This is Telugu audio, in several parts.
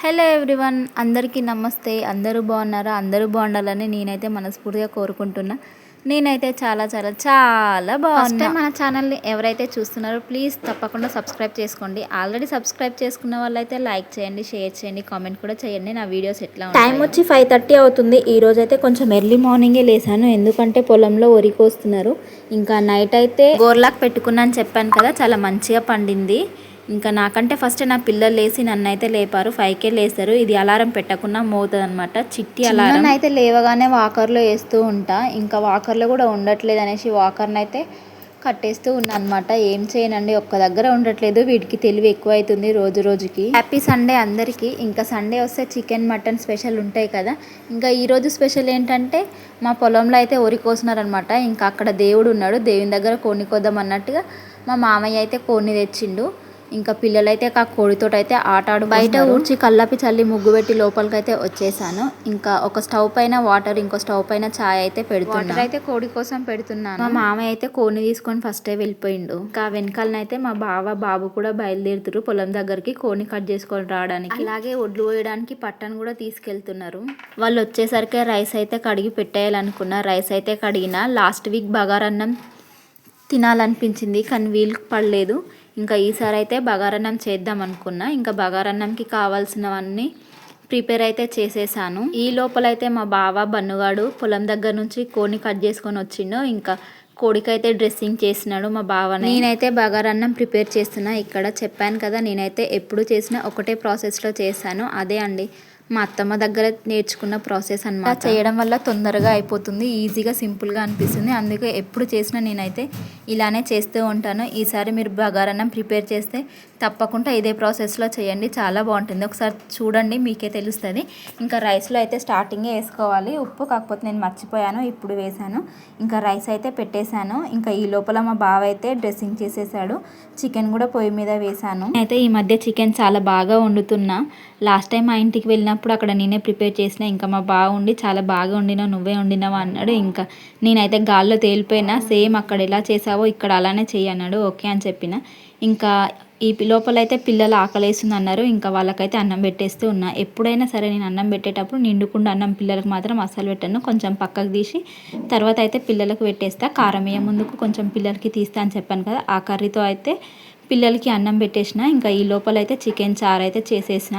హలో ఎవ్రీవన్, అందరికీ నమస్తే. అందరూ బాగున్నారా? అందరూ బాగుండాలని నేనైతే మనస్ఫూర్తిగా కోరుకుంటున్నా. నేనైతే చాలా చాలా చాలా బాగున్నా. మన ఛానల్ని ఎవరైతే చూస్తున్నారో ప్లీజ్ తప్పకుండా సబ్స్క్రైబ్ చేసుకోండి. ఆల్రెడీ సబ్స్క్రైబ్ చేసుకున్న వాళ్ళైతే లైక్ చేయండి, షేర్ చేయండి, కామెంట్ కూడా చేయండి. నా వీడియోస్ ఎట్లా ఉంటాయి. టైం వచ్చి 5:30 అవుతుంది. ఈరోజు అయితే కొంచెం ఎర్లీ మార్నింగే లేసాను, ఎందుకంటే పొలంలో వరి కోస్తున్నారు. ఇంకా నైట్ అయితే గోర్లాక్ పెట్టుకున్నాను చెప్పాను కదా, చాలా మంచిగా పండింది. ఇంకా నాకంటే ఫస్ట్ నా పిల్లలు లేచి నన్ను అయితే లేపారు. 5కే లేస్తారు. ఇది అలారం పెట్టకుండా మోగుతుంది అనమాట, చిట్టి అలారం. అయితే లేవగానే వాకర్లో వేస్తూ ఉంటా. ఇంకా వాకర్లో కూడా ఉండట్లేదు అనేసి వాకర్ని అయితే కట్టేస్తూ ఉన్నా అనమాట. ఏం చేయనండి, ఒక్క దగ్గర ఉండట్లేదు. వీటికి తెలివి ఎక్కువ అవుతుంది రోజు రోజుకి. హ్యాపీ సండే అందరికీ. ఇంకా సండే వస్తే చికెన్ మటన్ స్పెషల్ ఉంటాయి కదా. ఇంకా ఈరోజు స్పెషల్ ఏంటంటే మా పొలంలో అయితే వరి కోసినారనమాట. ఇంకా అక్కడ దేవుడు ఉన్నాడు, దేవుని దగ్గర కోడిని కోద్దాం అన్నట్టుగా మా మామయ్య అయితే కోడిని తెచ్చిండు. ఇంకా పిల్లలైతే ఆ కోడితో అయితే ఆట ఆడు బయట ఊడ్చి కల్లాపి చల్లి ముగ్గు పెట్టి లోపలికి అయితే వచ్చేసాను. ఇంకా ఒక స్టవ్ పైన వాటర్, ఇంకో స్టవ్ పైన చాయ్ అయితే పెడుతున్నాను. వాటర్ అయితే కోడి కోసం పెడుతున్నాను. మా మామయ్య అయితే కోడిని తీసుకొని ఫస్టే వెళ్ళిపోయిండు. ఇంకా వెనకాలనైతే మా బాబు కూడా బయలుదేరుతురు పొలం దగ్గరికి కోడిని కట్ చేసుకొని రావడానికి. అలాగే ఒడ్లు పోయడానికి పట్టను కూడా తీసుకెళ్తున్నారు. వాళ్ళు వచ్చేసరికి రైస్ అయితే కడిగి పెట్టేయాలనుకున్నా. రైస్ అయితే కడిగిన. లాస్ట్ వీక్ బగారన్నం తినాలనిపించింది కానీ వీలు పడలేదు. ఇంకా ఈసారి అయితే బగారన్నం చేద్దాం అనుకున్నా. ఇంకా బగారన్నంకి కావాల్సినవన్నీ ప్రిపేర్ అయితే చేసేసాను. ఈ లోపలైతే మా బావ బన్నుగాడు పొలం దగ్గర నుంచి కోడిని కట్ చేసుకొని వచ్చిండు. ఇంకా కోడికైతే డ్రెస్సింగ్ చేసినాడు మా బావనే. నేనైతే బగారన్నం ప్రిపేర్ చేస్తున్నా. ఇక్కడ చెప్పాను కదా, నేనైతే ఎప్పుడు చేసినా ఒకటే ప్రాసెస్లో చేశాను. అదే అండి మా అత్తమ్మ దగ్గర నేర్చుకున్న ప్రాసెస్ అన్నమాట. చేయడం వల్ల తొందరగా అయిపోతుంది, ఈజీగా సింపుల్గా అనిపిస్తుంది. అందుకే ఎప్పుడు చేసినా నేనైతే ఇలానే చేస్తూ ఉంటాను. ఈసారి మీరు బగారన్నం ప్రిపేర్ చేస్తే తప్పకుండా ఇదే ప్రాసెస్లో చేయండి, చాలా బాగుంటుంది. ఒకసారి చూడండి, మీకే తెలుస్తుంది. ఇంకా రైస్లో అయితే స్టార్టింగే వేసుకోవాలి ఉప్పు, కాకపోతే నేను మర్చిపోయాను, ఇప్పుడు వేసాను. ఇంకా రైస్ అయితే పెట్టేశాను. ఇంకా ఈ లోపల మా బావ అయితే డ్రెస్సింగ్ చేసేసాడు. చికెన్ కూడా పొయ్యి మీద వేసాను. అయితే ఈ మధ్య చికెన్ చాలా బాగా వండుతున్నా. లాస్ట్ టైం మా ఇంటికి వెళ్ళినప్పుడు అక్కడ నేనే ప్రిపేర్ చేసిన. ఇంకా మా బావ ఉండి చాలా బాగా వండినావు, నువ్వే వండినావా అన్నాడు. ఇంకా నేనైతే గాల్లో తేలిపోయినా, సేమ్ అక్కడ ఎలా చేసావో ఇక్కడ అలానే చెయ్యి అన్నాడు. ఓకే అని చెప్పిన. ఇంకా ఈ లోపలైతే పిల్లలు ఆకలేస్తుంది అన్నారు. ఇంకా వాళ్ళకైతే అన్నం పెట్టేస్తూ ఉన్నా. ఎప్పుడైనా సరే నేను అన్నం పెట్టేటప్పుడు నిండుకుండా అన్నం పిల్లలకు మాత్రం అస్సలు పెట్టాను, కొంచెం పక్కకు తీసి తర్వాత అయితే పిల్లలకు పెట్టేస్తా. కారం వేయ ముందుకు కొంచెం పిల్లలకి తీస్తా అని చెప్పాను కదా, ఆ కర్రీతో అయితే పిల్లలకి అన్నం పెట్టేసిన. ఇంకా ఈ లోపలైతే చికెన్ చారు అయితే చేసేసిన.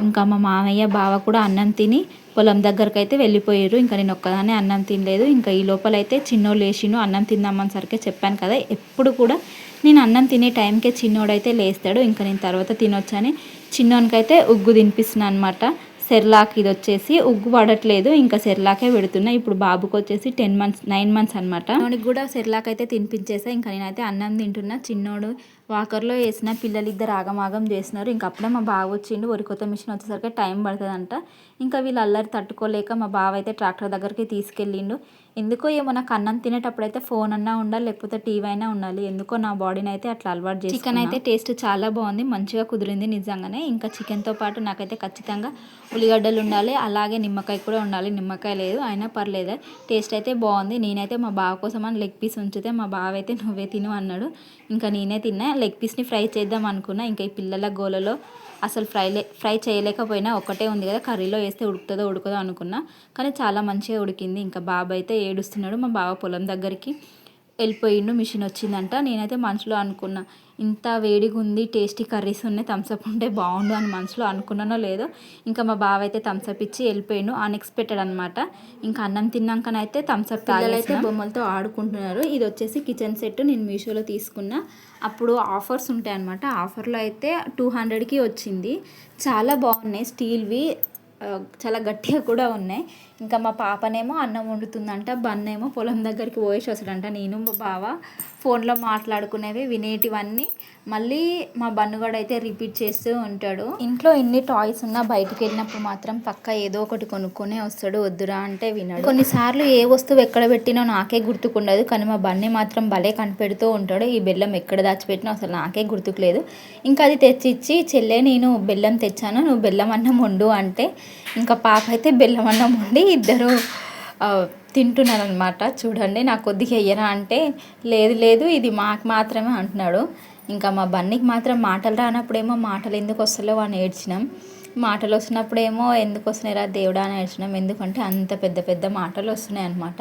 ఇంకా మా మామయ్య బావ కూడా అన్నం తిని పొలం దగ్గరకు అయితే వెళ్ళిపోయారు. ఇంకా నేను ఒక్కదానే అన్నం తినలేదు. ఇంకా ఈ లోపలైతే చిన్నోడు లేచిను, అన్నం తిందామని సరికే చెప్పాను కదా, ఎప్పుడు కూడా నేను అన్నం తినే టైంకే చిన్నోడైతే లేస్తాడు. ఇంకా నేను తర్వాత తినొచ్చని చిన్నోనికైతే ఉగ్గు తినిపిస్తున్నాను అనమాట. సెర్లాక్ ఇది వచ్చేసి ఉగ్గు పడట్లేదు, ఇంకా సెర్లాకే పెడుతున్నా. ఇప్పుడు బాబుకి వచ్చేసి 9 మంత్స్ అనమాట. చిన్నోడికి కూడా సెర్లాక్ అయితే తినిపించేసా. ఇంకా నేనైతే అన్నం తింటున్నా. చిన్నోడు వాకర్లో వేసిన, పిల్లలు ఇద్దరు ఆగమాగం చేసినారు. ఇంకా అప్పుడే మా బావ వచ్చిండు. వరి కొత్త మిషన్ వచ్చేసరికి టైం పడుతుందంట. ఇంకా వీళ్ళు అల్లరి తట్టుకోలేక మా బావ అయితే ట్రాక్టర్ దగ్గరికి తీసుకెళ్ళిండు. ఎందుకో ఏమో నాకు అన్నం తినేటప్పుడు అయితే ఫోన్ అన్నా ఉండాలి, లేకపోతే టీవీ అయినా ఉండాలి. ఎందుకో నా బాడీని అయితే అట్లా అలవాటు చేసి. చికెన్ అయితే టేస్ట్ చాలా బాగుంది, మంచిగా కుదిరింది నిజంగానే. ఇంకా చికెన్తో పాటు నాకైతే ఖచ్చితంగా ఉల్లిగడ్డలు ఉండాలి, అలాగే నిమ్మకాయ కూడా ఉండాలి. నిమ్మకాయ లేదు అయినా పర్లేదు, టేస్ట్ అయితే బాగుంది. నేనైతే మా బావ కోసం అని లెగ్ పీస్ ఉంచితే మా బావ అయితే నువ్వే తిను అన్నాడు. ఇంకా నేనే తిన్నా. లెగ్ పీస్ని ఫ్రై చేద్దాం అనుకున్నా. ఇంకా ఈ పిల్లల గోలలో అసలు ఫ్రై చేయలేకపోయినా, ఒక్కటే ఉంది కదా, కర్రీలో వేస్తే ఉడుకుతుందో ఉడకదో అనుకున్నా. కానీ చాలా మంచిగా ఉడికింది. ఇంకా బాబు అయితే ఏడుస్తున్నాడు. మా బావ పొలం దగ్గరికి వెళ్ళిపోయిండు, మిషన్ వచ్చిందంట. నేనైతే మనసులో అనుకున్నా, ఇంత వేడిగా ఉంది, టేస్టీ కర్రీస్ ఉన్నాయి, థమ్స్అప్ ఉంటే బాగుండు అని మనసులో అనుకున్నానో లేదో. ఇంకా మా బావ అయితే థమ్స్అప్ ఇచ్చి వెళ్ళిపోయిండు, అన్ఎక్స్పెక్టెడ్ అనమాట. ఇంకా అన్నం తిన్నాకనైతే థమ్స్అప్ తాగైతే బొమ్మలతో ఆడుకుంటున్నారు. ఇది వచ్చేసి కిచెన్ సెట్, నేను మీషోలో తీసుకున్నా. అప్పుడు ఆఫర్స్ ఉంటాయి అనమాట. ఆఫర్లో అయితే 200కి వచ్చింది. చాలా బాగున్నాయి, స్టీల్వి, చాలా గట్టిగా కూడా ఉన్నాయి. ఇంకా మా పాపనేమో అన్నం వండుతుందంట, బన్నేమో పొలం దగ్గరికి పోయేసి వస్తాడంట. నేను మా బావ ఫోన్లో మాట్లాడుకునేవి వినేటివన్నీ మళ్ళీ మా బన్నుగాడు అయితే రిపీట్ చేస్తూ ఉంటాడు. ఇంట్లో ఎన్ని టాయ్స్ ఉన్నా బయటికి వెళ్ళినప్పుడు మాత్రం పక్కా ఏదో ఒకటి కొనుక్కొనే వస్తాడు, వద్దురా అంటే వినడు. కొన్నిసార్లు ఏ వస్తువు ఎక్కడ పెట్టినో నాకే గుర్తుకుండదు, కానీ మా బన్నీ మాత్రం భలే కనిపెడుతూ ఉంటాడు. ఈ బెల్లం ఎక్కడ దాచిపెట్టినా అసలు నాకే గుర్తుకులేదు. ఇంకా అది తెచ్చిచ్చి, చెల్లె నేను బెల్లం తెచ్చాను, నువ్వు బెల్లం అన్నం వండు అంటే ఇంకా పాప అయితే బెల్లం అన్నం వండి ఇద్దరు తింటున్నారనమాట. చూడండి, నాకు కొద్దిగా వెయ్యరా అంటే లేదు లేదు ఇది మాకు మాత్రమే అంటున్నాడు. ఇంకా మా బన్నీకి మాత్రం మాటలు రానప్పుడేమో మాటలు ఎందుకు వస్తలేవు అని ఏడ్చినాం. మాటలు వస్తున్నప్పుడేమో ఎందుకు వస్తున్నాయిరా దేవుడా అని ఏడ్చినాం, ఎందుకంటే అంత పెద్ద పెద్ద మాటలు వస్తున్నాయి అనమాట.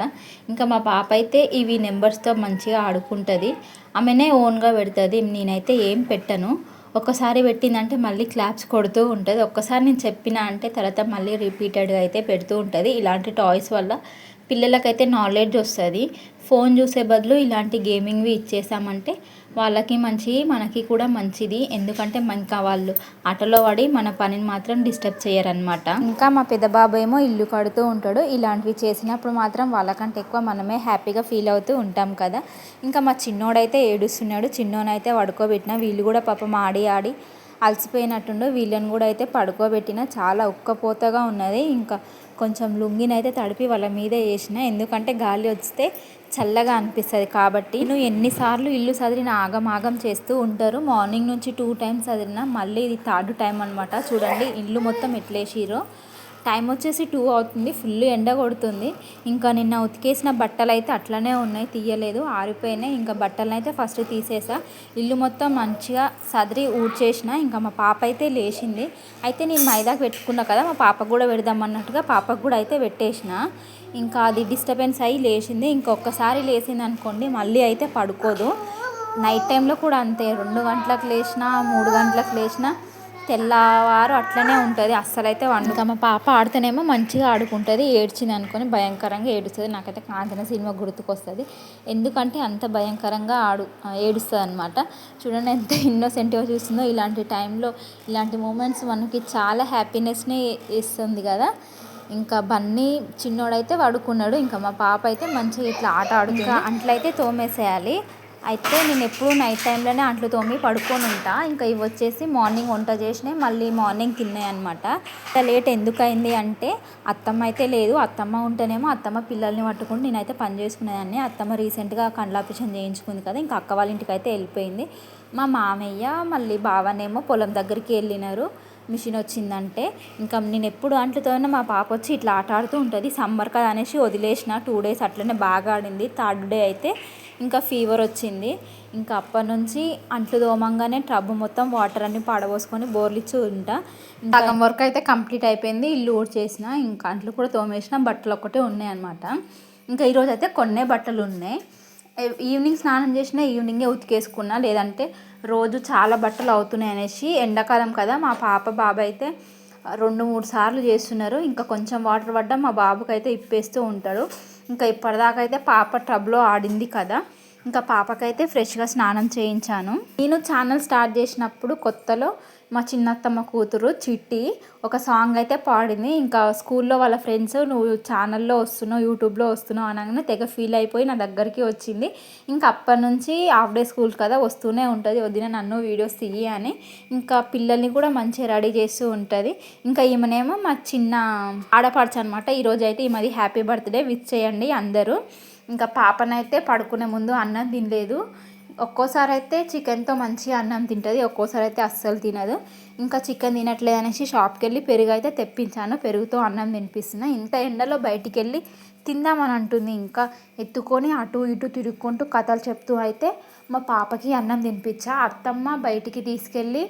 ఇంకా మా పాప అయితే ఇవి నెంబర్స్తో మంచిగా ఆడుకుంటుంది, ఆమెనే ఓన్గా పెడుతుంది. నేనైతే ఏం పెట్టను, ఒక్కసారి పెట్టిందంటే మళ్ళీ క్లాప్స్ కొడుతూ ఉంటుంది. ఒక్కసారి నేను చెప్పిన అంటే తర్వాత మళ్ళీ రిపీటెడ్గా అయితే పెడుతూ ఉంటుంది. ఇలాంటి టాయ్స్ వల్ల పిల్లలకైతే నాలెడ్జ్ వస్తుంది. ఫోన్ చూసే బదులు ఇలాంటి గేమింగ్వి ఇచ్చేసామంటే వాళ్ళకి మంచిది, మనకి కూడా మంచిది. ఎందుకంటే ఇంకా వాళ్ళు ఆటలో పడి మన పనిని మాత్రం డిస్టర్బ్ చేయరనమాట. ఇంకా మా పెద్ద బాబు ఏమో ఇల్లు కడుతూ ఉంటాడు. ఇలాంటివి చేసినప్పుడు మాత్రం వాళ్ళకంటే ఎక్కువ మనమే హ్యాపీగా ఫీల్ అవుతూ ఉంటాం కదా. ఇంకా మా చిన్నోడైతే ఏడుస్తున్నాడు. చిన్నోనైతే పడుకోబెట్టిన, వీళ్ళు కూడా పాపం ఆడి ఆడి అలసిపోయినట్టుండు. వీళ్ళని కూడా అయితే పడుకోబెట్టిన, చాలా ఉక్కపోతగా ఉన్నది. ఇంకా కొంచెం లుంగినైతే తడిపి వాళ్ళ మీద వేసిన, ఎందుకంటే గాలి వస్తే చల్లగా అనిపిస్తుంది కాబట్టి. నువ్వు ఎన్నిసార్లు ఇల్లు సదిరిన ఆగం చేస్తూ ఉంటారు. మార్నింగ్ నుంచి 2 టైమ్స్ సదిరిన, మళ్ళీ ఇది 3rd టైం అనమాట. చూడండి ఇల్లు మొత్తం ఎట్లేసిరో. టైం వచ్చేసి 2 అవుతుంది, ఫుల్ ఎండ కొడుతుంది. ఇంకా నిన్న ఉతికేసిన బట్టలు అయితే అట్లనే ఉన్నాయి, తీయలేదు, ఆరిపోయినాయి. ఇంకా బట్టలను అయితే ఫస్ట్ తీసేసా, ఇల్లు మొత్తం మంచిగా సదిరి ఊడ్చేసిన. ఇంకా మా పాప అయితే లేచింది. అయితే నేను మైదాకు పెట్టుకున్నా కదా, మా పాపకు కూడా పెడదామన్నట్టుగా పాపకు కూడా అయితే పెట్టేసిన. ఇంకా అది డిస్టర్బెన్స్ అయ్యి లేచింది. ఇంకొకసారి లేచింది అనుకోండి మళ్ళీ అయితే పడుకోదు. నైట్ టైంలో కూడా అంతే, 2 గంటలకు లేచినా 3 గంటలకు లేచినా తెల్లవారు అట్లనే ఉంటుంది, అస్సలైతే వండుక. మా పాప ఆడితేనేమో మంచిగా ఆడుకుంటుంది, ఏడ్చింది అనుకొని భయంకరంగా ఏడుస్తుంది. నాకైతే కాంచన సినిమా గుర్తుకొస్తుంది, ఎందుకంటే అంత భయంకరంగా ఏడుస్తుంది అనమాట. చూడండి ఎంత ఇన్నోసెంట్గా చూస్తుందో. ఇలాంటి టైంలో ఇలాంటి మూమెంట్స్ మనకి చాలా హ్యాపీనెస్ని ఇస్తుంది కదా. ఇంకా బన్నీ చిన్నోడైతే పడుకున్నాడు. ఇంకా మా పాప అయితే మంచిగా ఇట్లా ఆట ఆడుతుంది. అంట్లయితే తోమేసేయాలి. అయితే నేను ఎప్పుడు నైట్ టైంలోనే అంట్లు తోమి పడుకొని ఉంటా. ఇంకా ఇవి వచ్చేసి మార్నింగ్ వంట చేసినాయి, మళ్ళీ మార్నింగ్ తిన్నాయి అనమాట. ఇంత లేట్ ఎందుకు అయింది అంటే అత్తమ్మ అయితే లేదు. అత్తమ్మ ఉంటేనేమో అత్తమ్మ పిల్లల్ని పట్టుకుంటూ నేనైతే పని చేసుకునేదాన్ని. అత్తమ్మ రీసెంట్గా కండ్ల ఆపరేషన్ చేయించుకుంది కదా, ఇంకా అక్క వాళ్ళ ఇంటికి అయితే వెళ్ళిపోయింది. మా మామయ్య మళ్ళీ బావనేమో పొలం దగ్గరికి వెళ్ళినారు. మిషన్ వచ్చిందంటే ఇంకా నేను ఎప్పుడు అంట్లతోనే మా పాప వచ్చి ఇట్లా ఆట ఆడుతూ ఉంటుంది. సమ్మర్ కదా అనేసి వదిలేసిన, 2 డేస్ అట్లనే బాగా ఆడింది. 3rd డే అయితే ఇంకా ఫీవర్ వచ్చింది. ఇంకా అప్పటి నుంచి అంట్లు తోమంగానే టబ్బు మొత్తం వాటర్ అన్ని పాడబోసుకొని బోర్లిచ్చి ఉంటా. సగం వర్క్ అయితే కంప్లీట్ అయిపోయింది, ఇల్లు ఊడ్చేసిన, ఇంకా అంట్లు కూడా తోమేసిన, బట్టలు ఒక్కటే ఉన్నాయి అనమాట. ఇంకా ఈరోజు అయితే కొన్నే బట్టలు ఉన్నాయి. ఈవినింగ్ స్నానం చేసిన ఈవినింగే ఉతికేసుకున్నా, లేదంటే రోజు చాలా బట్టలు అవుతున్నాయి అనేసి. ఎండాకాలం కదా, మా పాప బాబు అయితే 2-3 సార్లు చేస్తున్నారు. ఇంకా కొంచెం వాటర్ పడ్డా మా బాబుకి అయితే ఇప్పేస్తూ ఉంటాడు. ఇంకా ఇప్పటిదాకా అయితే పాప టబ్లో ఆడింది కదా, ఇంకా పాపకైతే ఫ్రెష్గా స్నానం చేయించాను. నేను ఛానల్ స్టార్ట్ చేసినప్పుడు కొత్తలో మా చిన్నత్తమ్మ కూతురు చిట్టి ఒక సాంగ్ అయితే పాడింది. ఇంకా స్కూల్లో వాళ్ళ ఫ్రెండ్స్ నువ్వు ఛానల్లో వస్తున్నావు, యూట్యూబ్లో వస్తున్నావు అనగానే తెగ ఫీల్ అయిపోయి నా దగ్గరికి వచ్చింది. ఇంకా అప్పటి నుంచి హాఫ్ డే స్కూల్ కదా వస్తూనే ఉంటుంది, వదిన నన్ను వీడియోస్ తీయి అని. ఇంకా పిల్లల్ని కూడా మంచిగా రెడీ చేస్తూ ఉంటుంది. ఇంకా ఈమెనేమో మా చిన్న ఆడపడుచు అనమాట. ఈరోజు అయితే ఈమెది హ్యాపీ బర్త్డే, విష్ చేయండి అందరూ. ఇంకా పాపనైతే పడుకునే ముందు అన్నం తినలేదు. ఒక్కోసారి అయితే చికెన్తో మంచిగా అన్నం తింటుంది, ఒక్కోసారి అయితే అస్సలు తినదు. ఇంకా చికెన్ తినట్లేదు అనేసి షాప్కి వెళ్ళి పెరుగు అయితే తెప్పించాను, పెరుగుతో అన్నం తినిపిస్తున్నా. ఇంత ఎండలో బయటికి వెళ్ళి తిందామని అంటుంది. ఇంకా ఎత్తుకొని అటు ఇటు తిరుగుకుంటూ కథలు చెప్తూ అయితే మా పాపకి అన్నం తినిపించా. అత్తమ్మ బయటికి తీసుకెళ్ళి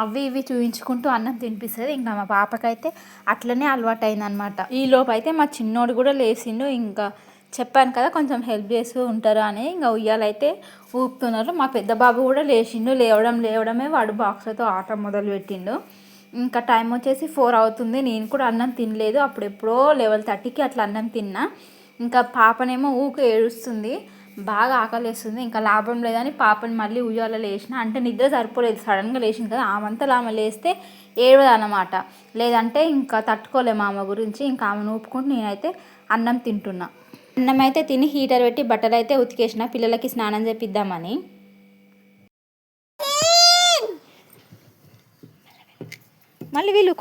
అవి ఇవి చూపించుకుంటూ అన్నం తినిపిస్తుంది. ఇంకా మా పాపకైతే అట్లనే అలవాటు అయిందనమాట. ఈ లోపు అయితే మా చిన్నోడు కూడా లేచిండు. ఇంకా చెప్పాను కదా కొంచెం హెల్ప్ చేస్తూ ఉంటారు అని, ఇంకా ఉయ్యాలైతే ఊపుతున్నారు. మా పెద్ద బాబు కూడా లేచిండు, లేవడమే వాడు బాక్స్లతో ఆట మొదలు పెట్టిండు. ఇంకా టైం వచ్చేసి 4 అవుతుంది. నేను కూడా అన్నం తినలేదు, అప్పుడు ఎప్పుడో 11:30కి అట్లా అన్నం తిన్నా. ఇంకా పాపనేమో ఊకే ఏడుస్తుంది, బాగా ఆకలిస్తుంది. ఇంకా లాభం లేదని పాపని మళ్ళీ ఉయ్యాలలో లేచిన, అంటే నిద్ర సరిపోలేదు, సడన్గా లేచింది కదా, ఆమంతా ఆమె లేస్తే ఏడవదన్నమాట. లేదంటే ఇంకా తట్టుకోలేము ఆమె గురించి. ఇంకా ఆమెను ఊపుకుంటూ నేనైతే అన్నం తింటున్నా. అన్నం అయితే తిని హీటర్ పెట్టి బట్టలు అయితే ఉతికేసిన, పిల్లలకి స్నానం చేపిద్దామని. మళ్ళీ వీళ్ళు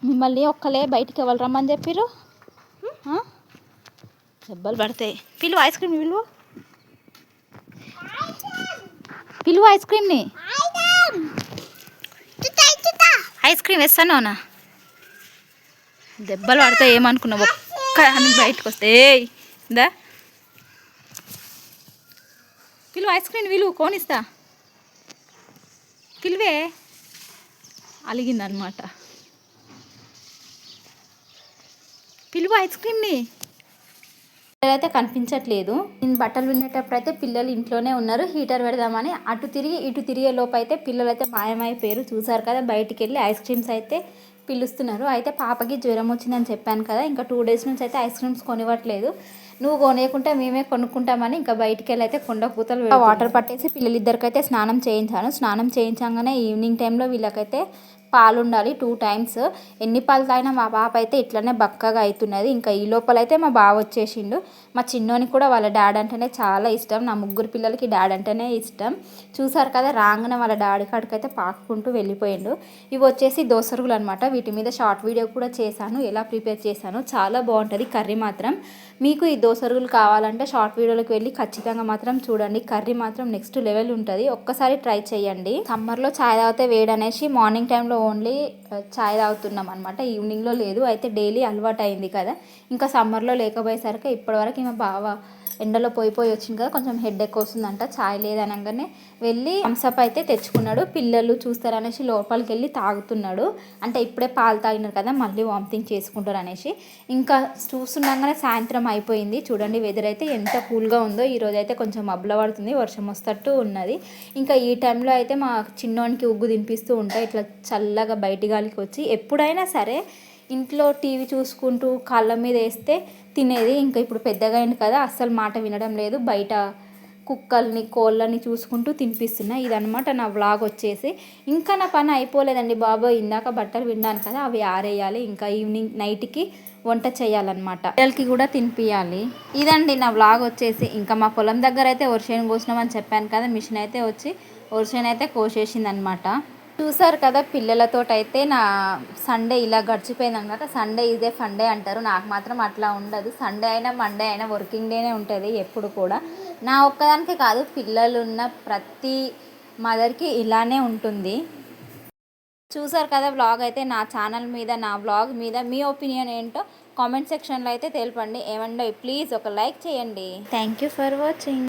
మిమ్మల్ని ఒక్కలే బయటికి ఎవరు రమ్మని చెప్పిర్రు? దెబ్బలు పడతాయి. పిలువు ఐస్ క్రీమ్, పిలువు ఐస్ క్రీమ్ని. ఐస్ క్రీమ్ వేస్తాను నా దెబ్బలు పడతాయి ఏమనుకున్నావు, ఒక్కదాన్ని బయటకు వస్తే దా పిలువు ఐస్ క్రీమ్ విలువ కోనిస్తా పిలువే అలిగిందనమాట పిలువు ఐస్ క్రీమ్ని అయితే కనిపించట్లేదు నేను బట్టలు వినేటప్పుడు అయితే పిల్లలు ఇంట్లోనే ఉన్నారు హీటర్ పెడదామని అటు తిరిగి ఇటు తిరిగే లోపు అయితే పిల్లలు అయితే మాయమైపోయారు చూసారు కదా బయటికి వెళ్ళి ఐస్ క్రీమ్స్ అయితే పిలుస్తున్నారు అయితే పాపకి జ్వరం వచ్చిందని చెప్పాను కదా ఇంకా 2 days నుంచి అయితే ఐస్ క్రీమ్స్ కొనివ్వట్లేదు నువ్వు కొనేయకుంటే మేమే కొనుక్కుంటామని ఇంకా బయటికి వెళ్ళి అయితే కొండ పూతలు వాటర్ పట్టేసి పిల్లలిద్దరికైతే స్నానం చేయించాను స్నానం చేయించగానే ఈవినింగ్ టైంలో వీళ్ళకైతే పాలు ఉండాలి 2 times ఎన్ని పాలు తాగినా మా పాప అయితే ఇట్లనే బక్కగా అవుతున్నది ఇంకా ఈ లోపలైతే మా బావ వచ్చేసిండు మా చిన్నోనికి కూడా వాళ్ళ డాడీ అంటేనే చాలా ఇష్టం నా ముగ్గురు పిల్లలకి డాడీ అంటేనే ఇష్టం చూసారు కదా రాగానే వాళ్ళ డాడీ కాడికైతే పాకుకుంటూ వెళ్ళిపోయిండు ఇవి వచ్చేసి దోసరుగులు అనమాట వీటి మీద షార్ట్ వీడియో కూడా చేశాను ఎలా ప్రిపేర్ చేశాను చాలా బాగుంటుంది కర్రీ మాత్రం మీకు ఈ దోసరుగులు కావాలంటే షార్ట్ వీడియోలోకి వెళ్ళి ఖచ్చితంగా మాత్రం చూడండి కర్రీ మాత్రం నెక్స్ట్ లెవెల్ ఉంటుంది ఒక్కసారి ట్రై చేయండి సమ్మర్లో ఛాయ్ తాగితే వేడి అనేసి మార్నింగ్ టైంలో ఓన్లీ ఛాయ్ తాగుతున్నాం అనమాట ఈవినింగ్లో లేదు అయితే డైలీ అలవాటు అయింది కదా ఇంకా సమ్మర్లో లేకపోయేసరికి ఇప్పటివరకు మా బావ ఎండలో పోయి వచ్చింది కదా కొంచెం హెడ్ ఎక్ వస్తుందంట ఛాయ్ లేదనగానే వెళ్ళి థమ్స్అప్ అయితే తెచ్చుకున్నాడు పిల్లలు చూస్తారనేసి లోపలికి వెళ్ళి తాగుతున్నాడు అంటే ఇప్పుడే పాలు తాగినారు కదా మళ్ళీ వామిటింగ్ చేసుకుంటారు అనేసి ఇంకా చూస్తుండగానే సాయంత్రం అయిపోయింది చూడండి వెదర్ అయితే ఎంత కూల్గా ఉందో ఈరోజు అయితే కొంచెం మబ్బుల పడుతుంది వర్షం వస్తట్టు ఉన్నది ఇంకా ఈ టైంలో అయితే మా చిన్నోనికి ఉగ్గు తినిపిస్తూ ఉంటాయి ఇట్లా చల్లగా బయటి గాలికి వచ్చి ఎప్పుడైనా సరే ఇంట్లో టీవీ చూసుకుంటూ కాళ్ళ మీద వేస్తే తినేది ఇంకా ఇప్పుడు పెద్దగా అయింది కదా అస్సలు మాట వినడం లేదు బయట కుక్కల్ని కోళ్ళని చూసుకుంటూ తినిపిస్తున్నా ఇదనమాట నా వ్లాగ్ వచ్చేసి ఇంకా నా పని అయిపోలేదండి బాబోయ్ ఇందాక బట్టలు విన్నాను కదా అవి ఆరేయాలి ఇంకా ఈవినింగ్ నైట్కి వంట చేయాలన్నమాట పిల్లలకి కూడా తినిపియాలి ఇదండి నా వ్లాగ్ వచ్చేసి ఇంకా మా పొలం దగ్గర అయితే వరిసేను కోసినామని చెప్పాను కదా మిషన్ అయితే వచ్చి వరిసేను అయితే కోసేసింది అనమాట చూసారు కదా పిల్లలతో అయితే నా సండే ఇలా గడిచిపోయింది అనమాట సండే ఇదే ఫండే అంటారు నాకు మాత్రం అట్లా ఉండదు సండే అయినా మండే అయినా వర్కింగ్ డేనే ఉంటుంది ఎప్పుడు కూడా నా ఒక్కదానికే కాదు పిల్లలు ఉన్న ప్రతి మదర్కి ఇలానే ఉంటుంది చూసారు కదా వ్లాగ్ అయితే నా ఛానల్ మీద నా వ్లాగ్ మీద మీ ఒపీనియన్ ఏంటో కామెంట్ సెక్షన్లో అయితే తెలపండి ఏమండో ప్లీజ్ ఒక లైక్ చేయండి థ్యాంక్ యూ ఫర్ వాచింగ్